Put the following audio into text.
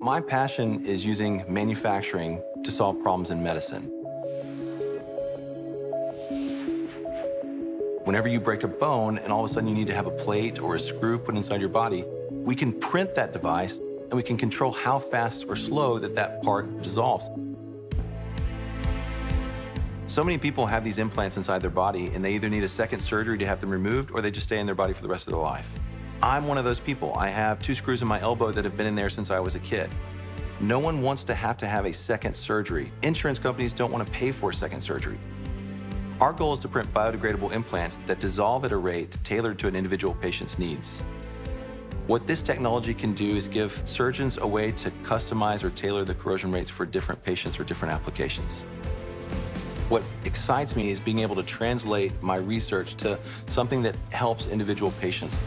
My passion is using manufacturing to solve problems in medicine. Whenever you break a bone and all of a sudden you need to have a plate or a screw put inside your body, we can print that device and we can control how fast or slow that part dissolves. So many people have these implants inside their body and they either need a second surgery to have them removed or they just stay in their body for the rest of their life. I'm one of those people. I have 2 screws in my elbow that have been in there since I was a kid. No one wants to have a second surgery. Insurance companies don't want to pay for a second surgery. Our goal is to print biodegradable implants that dissolve at a rate tailored to an individual patient's needs. What this technology can do is give surgeons a way to customize or tailor the corrosion rates for different patients or different applications. What excites me is being able to translate my research to something that helps individual patients.